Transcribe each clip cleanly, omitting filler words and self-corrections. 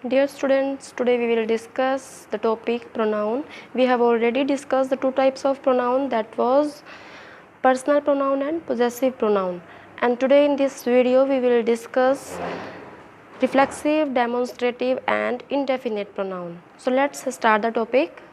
Dear students, today we will discuss the topic pronoun. We have already discussed the two types of pronoun, that was personal pronoun and possessive pronoun. And today in this video we will discuss reflexive, demonstrative and indefinite pronoun. So let's start the topic.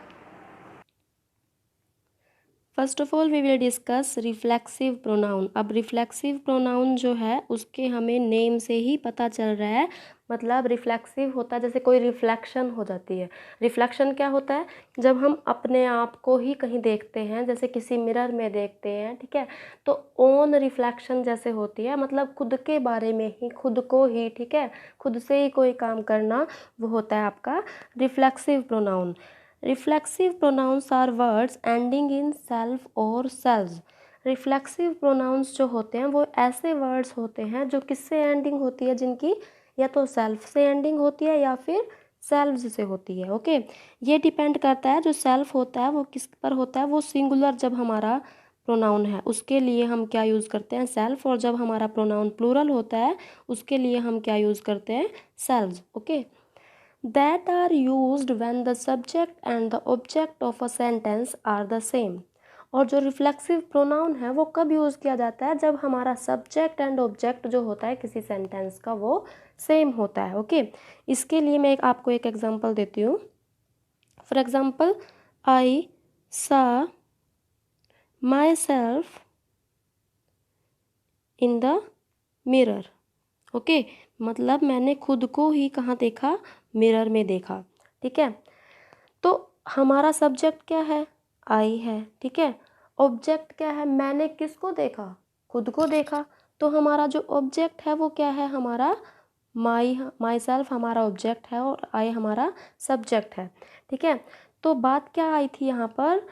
First of all we will discuss reflexive pronoun. अब reflexive pronoun जो है उसके हमें name से ही पता चल रहा है, मतलब रिफ्लेक्सिव होता है जैसे कोई रिफ्लेक्शन हो जाती है। रिफ्लेक्शन क्या होता है? जब हम अपने आप को ही कहीं देखते हैं, जैसे किसी मिरर में देखते हैं, ठीक है, तो ओन रिफ्लेक्शन जैसे होती है, मतलब खुद के बारे में ही, खुद को ही, ठीक है, खुद से ही कोई काम करना, वो होता है आपका reflexive pronoun. Reflexive pronouns are words ending in self और selves। रिफ्लेक्सिव प्रोनाउंस जो होते हैं वो ऐसे वर्ड्स होते हैं जो किससे एंडिंग होती है, जिनकी या तो सेल्फ से एंडिंग होती है या फिर सेल्व्स से होती है। ओके, ये डिपेंड करता है, जो सेल्फ होता है वो किस पर होता है, वो सिंगुलर जब हमारा प्रोनाउन है उसके लिए हम क्या यूज़ करते हैं, सेल्फ, और जब हमारा प्रोनाउन प्लूरल होता है उसके लिए हम क्या यूज़ करते हैं, selves. Okay, that are used when the subject and the object of a sentence are the same। और जो रिफ्लेक्सिव प्रोनाउन है वो कब यूज़ किया जाता है, जब हमारा सब्जेक्ट एंड ऑब्जेक्ट जो होता है किसी सेंटेंस का वो सेम होता है। ओके, इसके लिए मैं आपको एक एग्जांपल देती हूँ। फॉर एग्जांपल, आई सा my self in the mirror. Okay, मतलब मैंने खुद को ही कहाँ देखा, मिरर में देखा। ठीक है, तो हमारा सब्जेक्ट क्या है, आई है, ठीक है, ऑब्जेक्ट क्या है, मैंने किसको देखा, खुद को देखा, तो हमारा जो ऑब्जेक्ट है वो क्या है, हमारा माई सेल्फ हमारा ऑब्जेक्ट है और आई हमारा सब्जेक्ट है। ठीक है, तो बात क्या आई थी यहाँ पर,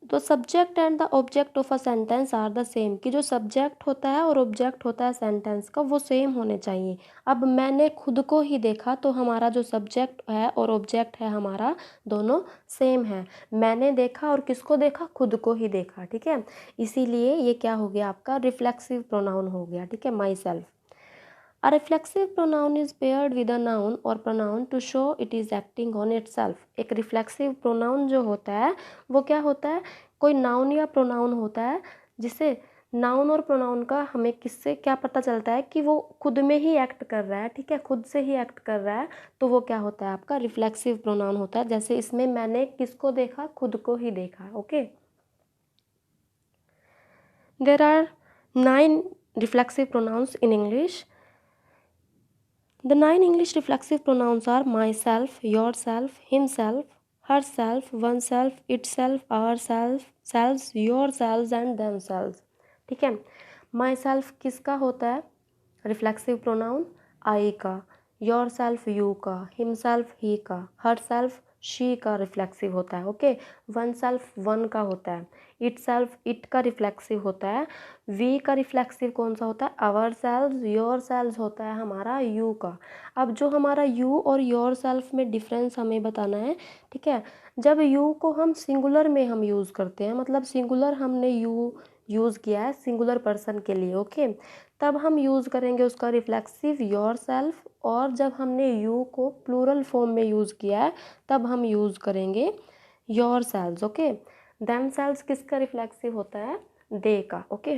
तो subject and the object of a sentence are the same, कि जो सब्जेक्ट होता है और ऑब्जेक्ट होता है सेंटेंस का वो सेम होने चाहिए। अब मैंने खुद को ही देखा, तो हमारा जो सब्जेक्ट है और ऑब्जेक्ट है हमारा दोनों सेम है। मैंने देखा और किसको देखा, खुद को ही देखा। ठीक है, इसीलिए ये क्या हो गया, आपका रिफ्लेक्सिव प्रोनाउन हो गया। ठीक है, my self. A reflexive pronoun is paired with a noun or pronoun to show it is acting on itself। एक रिफ्लेक्सिव प्रोनाउन जो होता है वो क्या होता है, कोई नाउन या प्रोनाउन होता है, जिसे नाउन और प्रोनाउन का हमें किससे क्या पता चलता है कि वो खुद में ही एक्ट कर रहा है। ठीक है, खुद से ही एक्ट कर रहा है, तो वो क्या होता है, आपका रिफ्लेक्सिव प्रोनाउन होता है। जैसे इसमें मैंने किसको देखा, खुद को ही देखा। Okay, there are 9 reflexive pronouns in English। The 9 English reflexive pronouns are myself, yourself, himself, herself, oneself, itself, ourself, selves, yourselves and themselves। ठीक है, myself किसका होता है, रिफ्लेक्सिव प्रोनाउन आई का, योरसेल्फ यू का, हिमसेल्फ ही का, हरसेल्फ शी का reflexive होता है। ओके, वन सेल्फ वन का होता है, इट सेल्फ इट का रिफ्लेक्सिव होता है, वी का रिफ्लेक्सिव कौन सा होता है, आवर सेल्व्स, योर सेल्व्स होता है हमारा यू का। अब जो हमारा यू और योर सेल्फ में डिफरेंस हमें बताना है। ठीक है, जब यू को हम सिंगुलर में हम यूज़ करते हैं, मतलब सिंगुलर हमने यू यूज़ किया है सिंगुलर पर्सन के लिए। ओके, तब हम यूज़ करेंगे उसका रिफ्लेक्सिव योर सेल्फ, और जब हमने यू को प्लूरल फॉर्म में यूज़ किया है तब हम यूज़ करेंगे yourselves. Okay, themselves किसका रिफ्लेक्सिव होता है, दे का। Okay,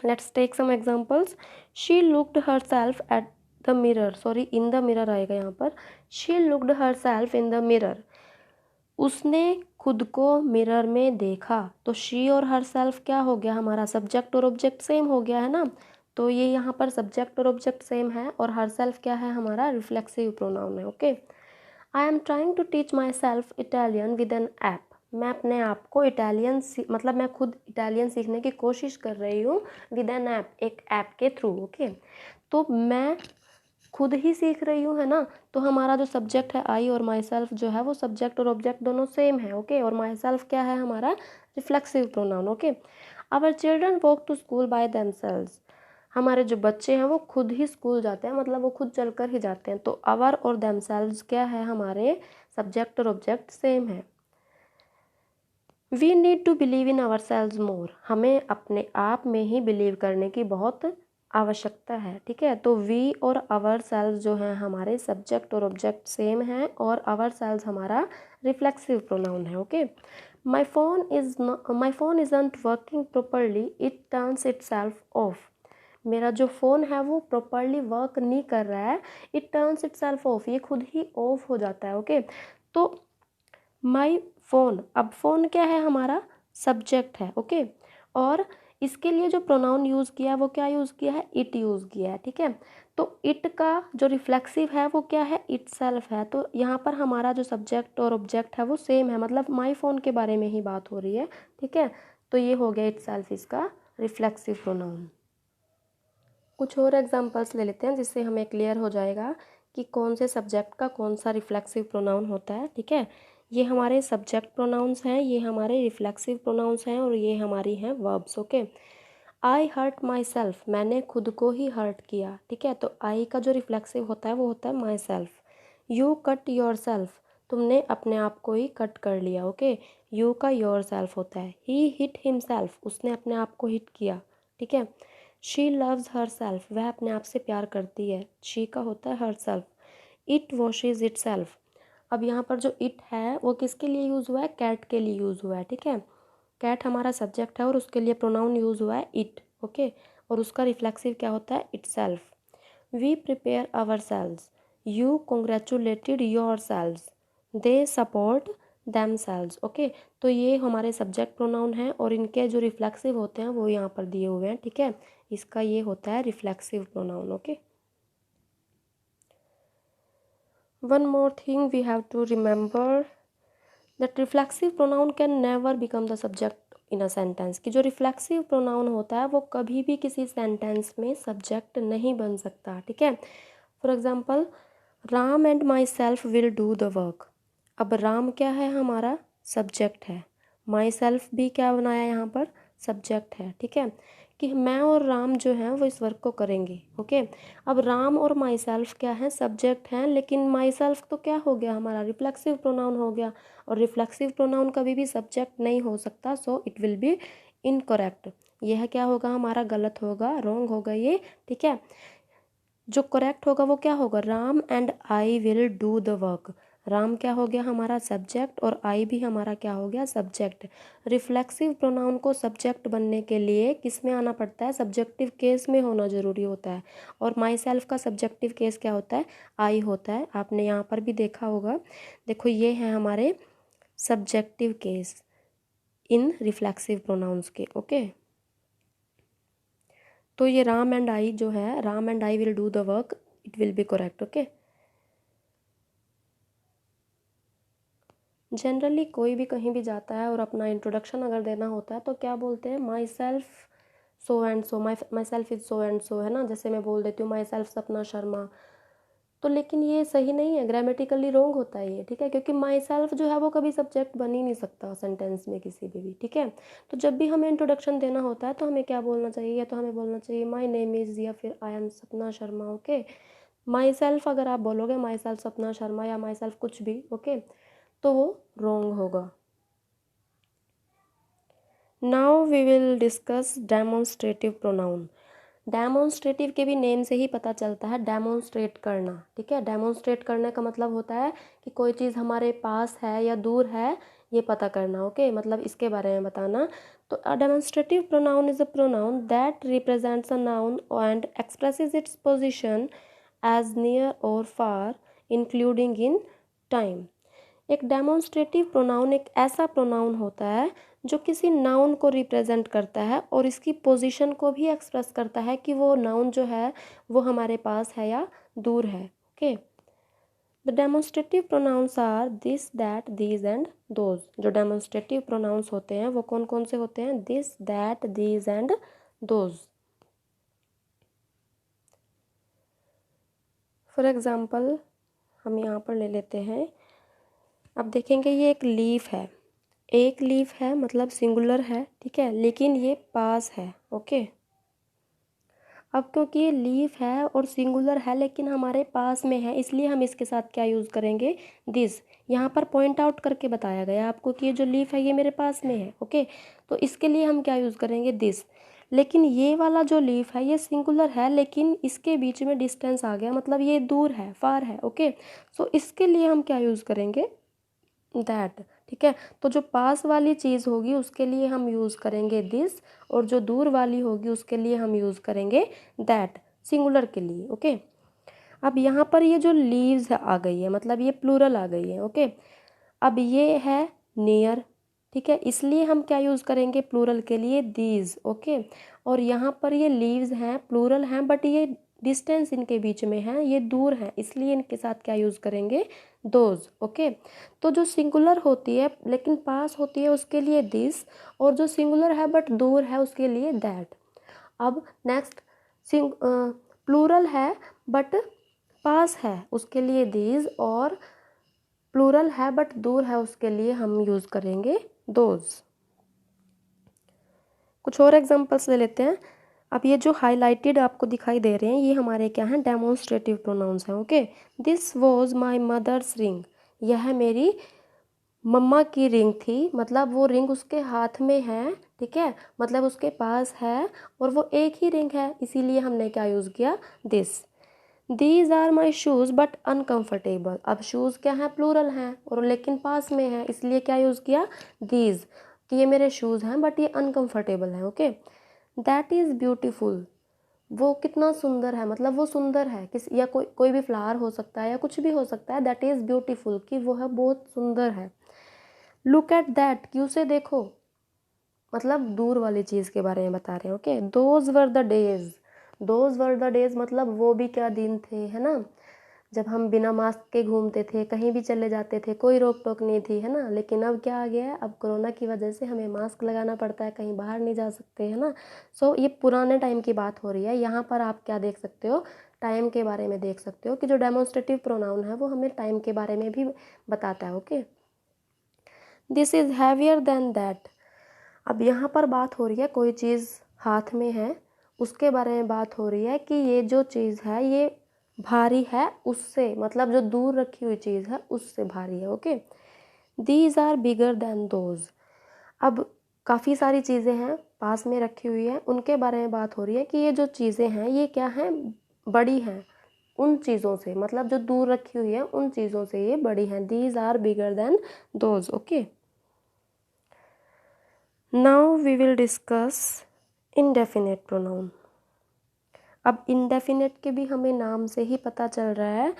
let's take some examples. She looked herself at the mirror, sorry in the mirror आएगा यहाँ पर, she looked herself in the mirror. उसने खुद को मिरर में देखा, तो शी और हर सेल्फ क्या हो गया, हमारा सब्जेक्ट और ऑब्जेक्ट सेम हो गया है ना, तो ये यहाँ पर सब्जेक्ट और ऑब्जेक्ट सेम है, और हर सेल्फ क्या है, हमारा रिफ्लेक्सिव प्रोनाउन है। Okay, I am trying to teach myself Italian with an app. मैं अपने आप को इटालियन मतलब मैं खुद इटालियन सीखने की कोशिश कर रही हूँ विद एन ऐप, एक ऐप के थ्रू। ओके, तो मैं खुद ही सीख रही हूँ, है ना, तो हमारा जो सब्जेक्ट है आई और माई सेल्फ जो है वो सब्जेक्ट और ऑब्जेक्ट दोनों सेम है। ओके, और माई सेल्फ क्या है, हमारा reflexive pronoun. Okay, our children walk to school by themselves. हमारे जो बच्चे हैं वो खुद ही स्कूल जाते हैं, मतलब वो खुद चलकर ही जाते हैं, तो आवर और देमसेल्व्स क्या है, हमारे सब्जेक्ट और ऑब्जेक्ट सेम है। We need to believe in our selves more. हमें अपने आप में ही बिलीव करने की बहुत आवश्यकता है, ठीक है। तो वी और आवर सेल्स जो हैं हमारे सब्जेक्ट और ऑब्जेक्ट सेम हैं, और आवर सेल्स हमारा रिफ्लेक्सिव प्रोनाउन है, okay. My phone isn't working properly, it turns itself of. मेरा जो फ़ोन है वो प्रॉपरली वर्क नहीं कर रहा है, इट टर्न्स इटसेल्फ ऑफ, ये खुद ही ऑफ हो जाता है, ओके। तो माई फ़ोन, अब फ़ोन क्या है हमारा, सब्जेक्ट है, ओके। और इसके लिए जो प्रोनाउन यूज़ किया है वो क्या यूज़ किया है, इट यूज़ किया है, ठीक है। तो इट का जो रिफ्लेक्सिव है वो क्या है, इट सेल्फ है। तो यहाँ पर हमारा जो सब्जेक्ट और ऑब्जेक्ट है वो सेम है, मतलब माई फ़ोन के बारे में ही बात हो रही है, ठीक है। तो ये हो गया इट सेल्फ इसका रिफ्लेक्सिव प्रोनाउन। कुछ और एग्जांपल्स ले लेते हैं जिससे हमें क्लियर हो जाएगा कि कौन से सब्जेक्ट का कौन सा रिफ्लेक्सिव प्रोनाउन होता है, ठीक है। ये हमारे सब्जेक्ट प्रोनाउंस हैं, ये हमारे रिफ्लेक्सिव प्रोनाउंस हैं, और ये हमारी हैं verbs, okay. I hurt myself, मैंने खुद को ही हर्ट किया, ठीक है। तो आई का जो रिफ्लेक्सिव होता है वो होता है my self. You cut your self, तुमने अपने आप को ही कट कर लिया, ओके। यू का योर सेल्फ होता है। ही हिट हिमसेल्फ, उसने अपने आप को हिट किया, ठीक है। शी लव्स हर सेल्फ, वह अपने आप से प्यार करती है। शी का होता है her self. It washes it self, अब यहाँ पर जो इट है वो किसके लिए यूज़ हुआ है, कैट के लिए यूज़ हुआ है, ठीक है। कैट हमारा सब्जेक्ट है और उसके लिए प्रोनाउन यूज़ हुआ है इट, ओके। और उसका रिफ्लेक्सिव क्या होता है, itself. We prepare ourselves, you congratulated yourselves, they support themselves, okay. तो ये हमारे सब्जेक्ट प्रोनाउन हैं और इनके जो रिफ्लेक्सिव होते हैं वो यहाँ पर दिए हुए हैं, ठीक है। इसका ये होता है reflexive pronoun, okay. One more thing we have to remember, that reflexive pronoun can never become the subject in a sentence, कि जो रिफ्लेक्सिव प्रोनाउन होता है वो कभी भी किसी सेंटेंस में सब्जेक्ट नहीं बन सकता, ठीक है। For example, Ram and my self will do the work, अब राम क्या है हमारा, सब्जेक्ट है। माई सेल्फ भी क्या बनाया यहाँ पर, सब्जेक्ट है, ठीक है। कि मैं और राम जो हैं वो इस वर्क को करेंगे, ओके। अब राम और माई सेल्फ क्या है, सब्जेक्ट हैं, लेकिन माई सेल्फ तो क्या हो गया हमारा, रिफ्लेक्सिव प्रोनाउन हो गया। और रिफ्लेक्सिव प्रोनाउन कभी भी सब्जेक्ट नहीं हो सकता, so it will be incorrect. यह क्या होगा हमारा, गलत होगा, रॉन्ग होगा ये, ठीक है। जो करेक्ट होगा वो क्या होगा, Ram and I will do the work. Ram क्या हो गया हमारा सब्जेक्ट, और आई भी हमारा क्या हो गया, सब्जेक्ट। रिफ्लेक्सिव प्रोनाउन को सब्जेक्ट बनने के लिए किस में आना पड़ता है, सब्जेक्टिव केस में होना ज़रूरी होता है। और माई सेल्फ का सब्जेक्टिव केस क्या होता है, आई होता है। आपने यहाँ पर भी देखा होगा, देखो ये है हमारे subjective case in reflexive pronouns के, ओके। तो ये राम एंड आई जो है, Ram and I will do the work, it will be correct, okay. Generally कोई भी कहीं भी जाता है और अपना इंट्रोडक्शन अगर देना होता है तो क्या बोलते हैं, my self so and so, my self is so and so, है ना। जैसे मैं बोल देती हूँ माई सेल्फ सपना शर्मा, तो लेकिन ये सही नहीं है, ग्रामेटिकली रॉन्ग होता है ये, ठीक है। क्योंकि माई सेल्फ जो है वो कभी सब्जेक्ट बन ही नहीं सकता सेंटेंस में किसी भी, ठीक है। तो जब भी हमें इंट्रोडक्शन देना होता है तो हमें क्या बोलना चाहिए, या तो हमें बोलना चाहिए माई नेम इज़, या फिर आई एम सपना शर्मा, ओके। माई सेल्फ अगर आप बोलोगे माई सेल्फ सपना शर्मा या माई सेल्फ कुछ भी, ओके, तो वो रॉन्ग होगा। Now we will discuss demonstrative pronoun. Demonstrative के भी नेम से ही पता चलता है, डेमोन्स्ट्रेट करना, ठीक है। डेमोन्स्ट्रेट करने का मतलब होता है कि कोई चीज़ हमारे पास है या दूर है ये पता करना, ओके, मतलब इसके बारे में बताना। तो a demonstrative pronoun is a pronoun that represents a noun and expresses its position as near or far, including in time. एक डेमोन्स्ट्रेटिव प्रोनाउन एक ऐसा प्रोनाउन होता है जो किसी नाउन को रिप्रेजेंट करता है और इसकी पोजीशन को भी एक्सप्रेस करता है कि वो नाउन जो है वो हमारे पास है या दूर है, ओके। The demonstrative pronouns are this, that, these and those. जो डेमोन्स्ट्रेटिव प्रोनाउंस होते हैं वो कौन कौन से होते हैं, this, that, these and those. For example हम यहाँ पर ले लेते हैं, अब देखेंगे ये एक लीफ है, एक लीफ है मतलब सिंगुलर है, ठीक है, लेकिन ये पास है, ओके। अब क्योंकि ये लीफ है और सिंगुलर है लेकिन हमारे पास में है, इसलिए हम इसके साथ क्या यूज़ करेंगे, दिस। यहाँ पर पॉइंट आउट करके बताया गया आपको कि ये जो लीफ है ये मेरे पास में है, ओके। तो इसके लिए हम क्या यूज़ करेंगे, दिस। लेकिन ये वाला जो लीफ है ये सिंगुलर है, लेकिन इसके बीच में डिस्टेंस आ गया, मतलब ये दूर है, फार है। ओके, सो इसके लिए हम क्या यूज़ करेंगे, दैट। ठीक है, तो जो पास वाली चीज़ होगी उसके लिए हम यूज़ करेंगे दिस, और जो दूर वाली होगी उसके लिए हम यूज़ करेंगे दैट, सिंगुलर के लिए। ओके, अब यहाँ पर ये जो लीव्स आ गई है, मतलब ये प्लूरल आ गई है। ओके, अब ये है नियर, ठीक है, इसलिए हम क्या यूज़ करेंगे प्लूरल के लिए, दीज। ओके, और यहाँ पर ये लीव्स हैं, प्लूरल हैं, बट ये डिस्टेंस इनके बीच में है, ये दूर है, इसलिए इनके साथ क्या यूज़ करेंगे, दोज। ओके, तो जो सिंगुलर होती है लेकिन पास होती है उसके लिए दिस, और जो सिंगुलर है बट दूर है उसके लिए दैट। अब नेक्स्ट, प्लूरल है बट पास है उसके लिए दीज, और प्लूरल है बट दूर है उसके लिए हम यूज़ करेंगे दोज। कुछ और एग्जांपल्स ले लेते हैं। अब ये जो हाईलाइटेड आपको दिखाई दे रहे हैं ये हमारे क्या हैं, डेमोन्स्ट्रेटिव प्रोनाउंस हैं। Okay, this was my mother's ring, यह मेरी मम्मा की रिंग थी, मतलब वो रिंग उसके हाथ में है। ठीक है, मतलब उसके पास है और वो एक ही रिंग है, इसीलिए हमने क्या यूज़ किया, this. These are my shoes but uncomfortable, अब शूज़ क्या है, प्लूरल हैं और लेकिन पास में है, इसलिए क्या यूज़ किया, दीज, कि ये मेरे शूज़ हैं बट ये अनकम्फर्टेबल हैं। ओके, दैट इज़ ब्यूटीफुल, वो कितना सुंदर है, मतलब वो सुंदर है, किस या कोई भी फ्लावर हो सकता है या कुछ भी हो सकता है। दैट इज़ ब्यूटीफुल, कि वो है बहुत सुंदर है। लुक एट दैट, कि उसे देखो, मतलब दूर वाली चीज़ के बारे में बता रहे हैं। Okay, those were the days, those were the days मतलब वो भी क्या दिन थे, है ना, जब हम बिना मास्क के घूमते थे, कहीं भी चले जाते थे, कोई रोक टोक नहीं थी, है ना। लेकिन अब क्या आ गया है, अब कोरोना की वजह से हमें मास्क लगाना पड़ता है, कहीं बाहर नहीं जा सकते, है ना। सो ये पुराने टाइम की बात हो रही है। यहाँ पर आप क्या देख सकते हो, टाइम के बारे में देख सकते हो कि जो डेमोन्स्ट्रेटिव प्रोनाउन है वो हमें टाइम के बारे में भी बताता है। Okay, this is heavier than that, अब यहाँ पर बात हो रही है कोई चीज़ हाथ में है, उसके बारे में बात हो रही है कि ये जो चीज़ है ये भारी है उससे, मतलब जो दूर रखी हुई चीज़ है उससे भारी है। Okay, these are bigger than those, अब काफ़ी सारी चीज़ें हैं पास में रखी हुई है, उनके बारे में बात हो रही है कि ये जो चीज़ें हैं ये क्या हैं, बड़ी हैं उन चीज़ों से, मतलब जो दूर रखी हुई है उन चीज़ों से ये बड़ी हैं। These are bigger than those. Okay, now we will discuss indefinite pronoun. अब इनडेफिनेट के भी हमें नाम से ही पता चल रहा है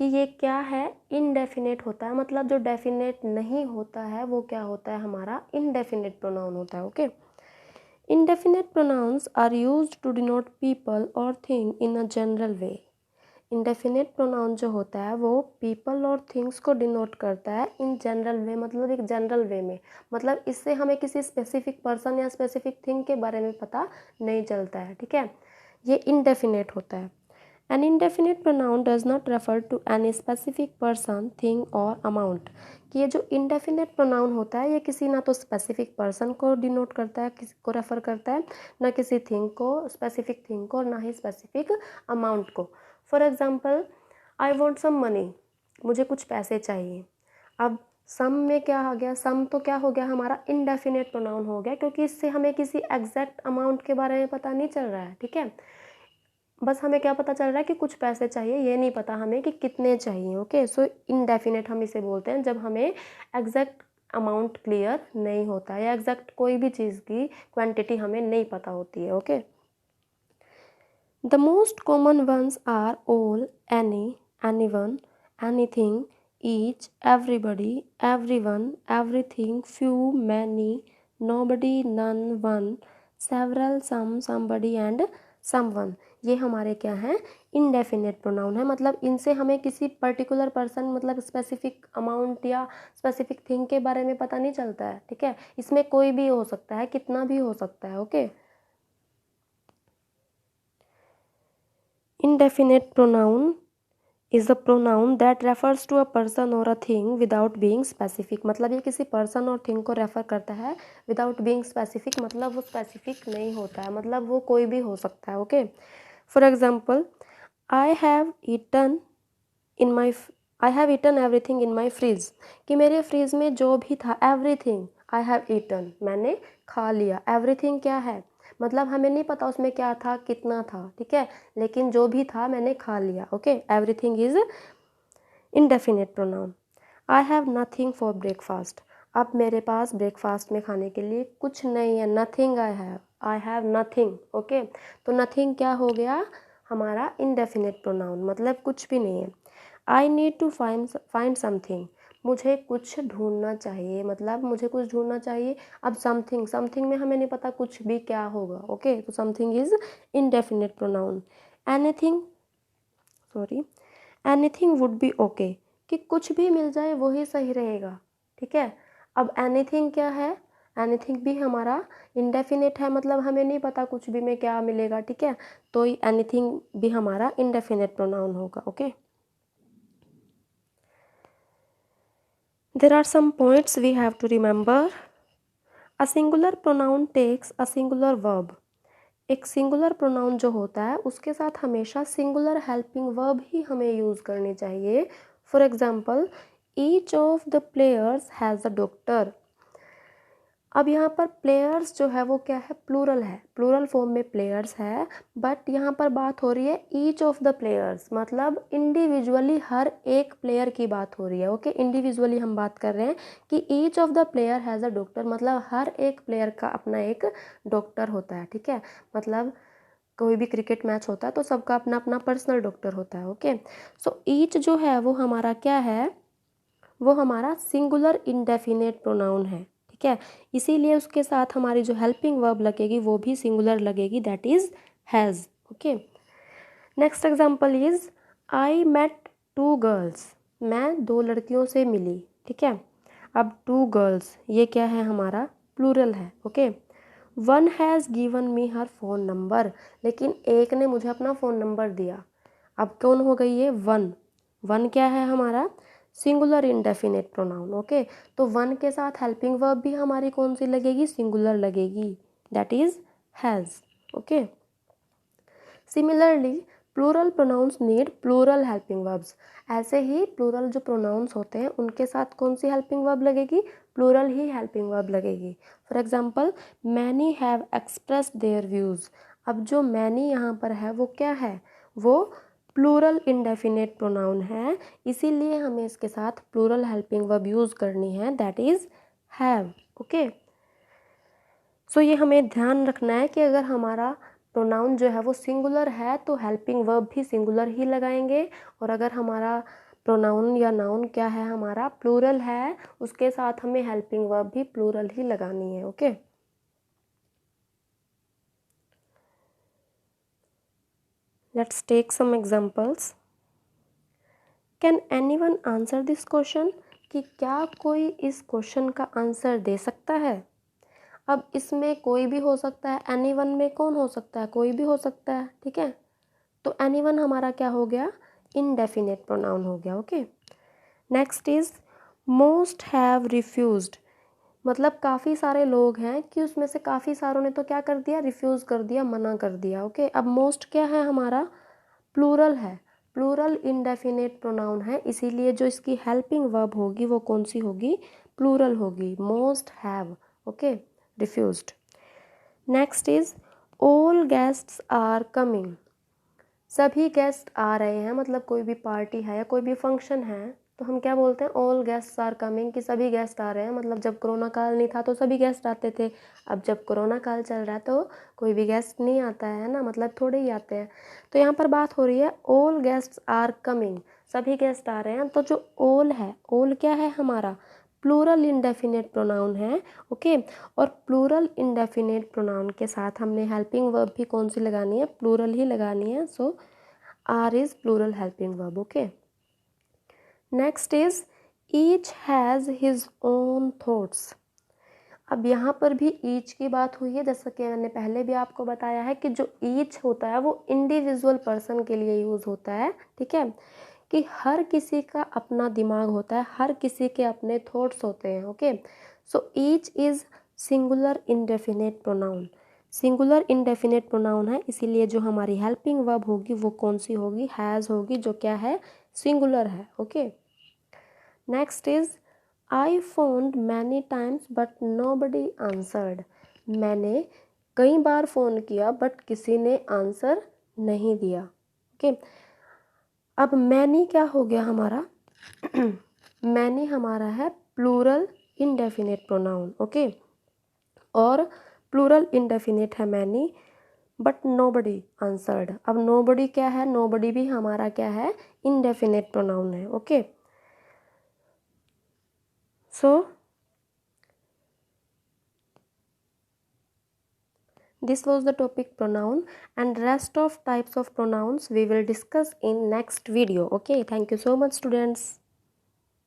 कि ये क्या है, इनडेफिनेट होता है, मतलब जो डेफिनेट नहीं होता है वो क्या होता है, हमारा इनडेफिनेट प्रोनाउन होता है। Okay, indefinite pronouns are used to denote people और thing in a general way. Indefinite pronoun जो होता है वो पीपल और थिंग्स को डिनोट करता है इन जनरल वे, मतलब एक जनरल वे में, मतलब इससे हमें किसी स्पेसिफिक पर्सन या स्पेसिफिक थिंग के बारे में पता नहीं चलता है। ठीक है, ये इंडेफिनेट होता है। An indefinite pronoun does not refer to any specific person, thing or amount, कि ये जो इंडेफिनेट प्रोनाउन होता है ये किसी ना तो स्पेसिफिक पर्सन को डिनोट करता है, किसी को रेफर करता है, ना किसी थिंग को, स्पेसिफिक थिंग को, और ना ही स्पेसिफिक अमाउंट को। For example, I want some money, मुझे कुछ पैसे चाहिए। अब सम में क्या आ गया, सम तो क्या हो गया, हमारा इनडेफिनेट प्रोनाउन हो गया, क्योंकि इससे हमें किसी एग्जैक्ट अमाउंट के बारे में पता नहीं चल रहा है। ठीक है, बस हमें क्या पता चल रहा है कि कुछ पैसे चाहिए, ये नहीं पता हमें कि कितने चाहिए। ओके, सो इनडेफिनेट हम इसे बोलते हैं जब हमें एग्जैक्ट अमाउंट क्लियर नहीं होता है या एग्जैक्ट कोई भी चीज़ की क्वांटिटी हमें नहीं पता होती है। Okay, the most common ones are all, any, anyone, anything, each, everybody, everyone, everything, few, many, nobody, none, one, several, some, somebody and someone। ये हमारे क्या हैं, इनडेफिनेट प्रोनाउन है, मतलब इनसे हमें किसी पर्टिकुलर पर्सन, मतलब स्पेसिफिक अमाउंट या स्पेसिफिक थिंग के बारे में पता नहीं चलता है। ठीक है, इसमें कोई भी हो सकता है, कितना भी हो सकता है। Okay, indefinite pronoun is a pronoun that refers to a person or a thing without being specific, मतलब ये किसी पर्सन और थिंग को रेफर करता है विदाउट बीइंग स्पेसिफिक, मतलब वो स्पेसिफिक नहीं होता है, मतलब वो कोई भी हो सकता है। Okay, for example, I have eaten in my I have eaten everything in my fridge, कि मेरे फ्रिज में जो भी था, एवरीथिंग आई हैव ईटन, मैंने खा लिया। एवरीथिंग क्या है, मतलब हमें नहीं पता उसमें क्या था, कितना था, ठीक है, लेकिन जो भी था मैंने खा लिया। Okay, everything is indefinite pronoun. I have nothing for breakfast. अब मेरे पास ब्रेकफास्ट में खाने के लिए कुछ नहीं है, nothing I have nothing. Okay, तो नथिंग क्या हो गया हमारा इंडेफिनिट प्रोनाउन, मतलब कुछ भी नहीं है। I need to find something, मुझे कुछ ढूंढना चाहिए, मतलब मुझे कुछ ढूंढना चाहिए। अब समथिंग, समथिंग में हमें नहीं पता कुछ भी क्या होगा। ओके, तो something is indefinite pronoun. Anything, sorry, anything would be okay, कि कुछ भी मिल जाए वही सही रहेगा, ठीक है। अब एनीथिंग क्या है, एनीथिंग भी हमारा इंडेफिनिट है, मतलब हमें नहीं पता कुछ भी में क्या मिलेगा, ठीक है, तो एनीथिंग भी हमारा इंडेफिनिट प्रोनाउन होगा। Okay, there are some points we have to remember. A singular pronoun takes a singular verb. एक सिंगुलर प्रोनाउन जो होता है उसके साथ हमेशा सिंगुलर हेल्पिंग वर्ब ही हमें यूज़ करनी चाहिए। For example, each of the players has a doctor. अब यहाँ पर प्लेयर्स जो है वो क्या है, प्लूरल है, प्लूरल फॉर्म में प्लेयर्स है, बट यहाँ पर बात हो रही है ईच ऑफ द प्लेयर्स, मतलब इंडिविजुअली हर एक प्लेयर की बात हो रही है। ओके, इंडिविजुअली हम बात कर रहे हैं कि each of the player has a doctor, मतलब हर एक प्लेयर का अपना एक डॉक्टर होता है, ठीक है, मतलब कोई भी क्रिकेट मैच होता है तो सबका अपना अपना पर्सनल डॉक्टर होता है। ओके, सो ईच जो है वो हमारा क्या है, वो हमारा सिंगुलर इंडेफिनेट प्रोनाउन है, ठीक है, इसीलिए उसके साथ हमारी जो हेल्पिंग वर्ब लगेगी वो भी सिंगुलर लगेगी, that is has. Okay, next example is I met two girls, मैं दो लड़कियों से मिली, ठीक है। अब टू गर्ल्स ये क्या है हमारा, प्लूरल है। Okay, one has given me her phone number, लेकिन एक ने मुझे अपना फ़ोन नंबर दिया। अब कौन हो गई है, वन, वन क्या है हमारा, सिंगुलर इंडेफिनेट प्रोनाउन। ओके, तो वन के साथ हेल्पिंग वर्ब भी हमारी कौन सी लगेगी, सिंगुलर लगेगी, that is has. Okay, similarly plural pronouns need plural helping verbs. ऐसे ही प्लूरल जो प्रोनाउंस होते हैं उनके साथ कौन सी हेल्पिंग वर्ब लगेगी, प्लूरल ही हेल्पिंग वर्ब लगेगी। For example, many have expressed their views. अब जो मैनी यहाँ पर है वो क्या है, वो प्लूरल इंडेफिनेट प्रोनाउन है, इसीलिए हमें इसके साथ प्लूरल हेल्पिंग वर्ब यूज़ करनी है, दैट इज़ हैव। ओके, सो ये हमें ध्यान रखना है कि अगर हमारा प्रोनाउन जो है वो सिंगुलर है तो हेल्पिंग वर्ब भी सिंगुलर ही लगाएंगे, और अगर हमारा प्रोनाउन या नाउन क्या है हमारा प्लूरल है उसके साथ हमें हेल्पिंग वर्ब भी प्लूरल ही लगानी है। Okay, let's take some examples. Can anyone answer this question, कि क्या कोई इस क्वेश्चन का आंसर दे सकता है। अब इसमें कोई भी हो सकता है, एनीवन में कौन हो सकता है, कोई भी हो सकता है, ठीक है, तो एनीवन हमारा क्या हो गया, इनडेफिनेट प्रोनाउन हो गया। Okay, next is most have refused, मतलब काफ़ी सारे लोग हैं कि उसमें से काफ़ी सारों ने तो क्या कर दिया, रिफ्यूज़ कर दिया, मना कर दिया। ओके, अब मोस्ट क्या है हमारा, प्लूरल है, प्लूरल इंडेफिनेट प्रोनाउन है, इसीलिए जो इसकी हेल्पिंग वर्ब होगी वो कौन सी होगी, प्लूरल होगी, most have. Okay, refused. Next is all guests are coming, सभी गेस्ट आ रहे हैं, मतलब कोई भी पार्टी है या कोई भी फंक्शन है तो हम क्या बोलते हैं, ऑल गेस्ट्स आर कमिंग, कि सभी गेस्ट आ रहे हैं, मतलब जब कोरोना काल नहीं था तो सभी गेस्ट आते थे, अब जब कोरोना काल चल रहा है तो कोई भी गेस्ट नहीं आता है ना, मतलब थोड़े ही आते हैं। तो यहाँ पर बात हो रही है ऑल गेस्ट्स आर कमिंग, सभी गेस्ट आ रहे हैं, तो जो ऑल है, ऑल क्या है हमारा, प्लूरल इंडेफिनेट प्रोनाउन है। ओके, और प्लूरल इंडेफिनेट प्रोनाउन के साथ हमने हेल्पिंग वर्ब भी कौन सी लगानी है, प्लूरल ही लगानी है, so are is plural helping verb. Okay, next is each has his own thoughts. अब यहाँ पर भी ईच की बात हुई है, जैसा कि मैंने पहले भी आपको बताया है कि जो ईच होता है वो इंडिविजुअल पर्सन के लिए यूज़ होता है, ठीक है, कि हर किसी का अपना दिमाग होता है, हर किसी के अपने थॉट्स होते हैं। Okay, so each is singular indefinite pronoun, singular indefinite pronoun है, इसीलिए जो हमारी हेल्पिंग वर्ब होगी वो कौन सी होगी, हैज़ होगी, जो क्या है, सिंगुलर है। Okay, next is I found many times but nobody answered, मैंने कई बार फ़ोन किया बट किसी ने आंसर नहीं दिया। ओके, अब मैनी क्या हो गया हमारा? मैनी हमारा है प्लूरल इनडेफिनेट प्रोनाउन। ओके, और प्लूरल इनडेफिनेट है मैनी, बट नोबडी आंसर्ड। अब नोबडी क्या है? नोबडी भी हमारा क्या है? इनडेफिनेट प्रोनाउन है। Okay, so this was the topic pronoun, and rest of types of pronouns we will discuss in next video. Okay, thank you so much students.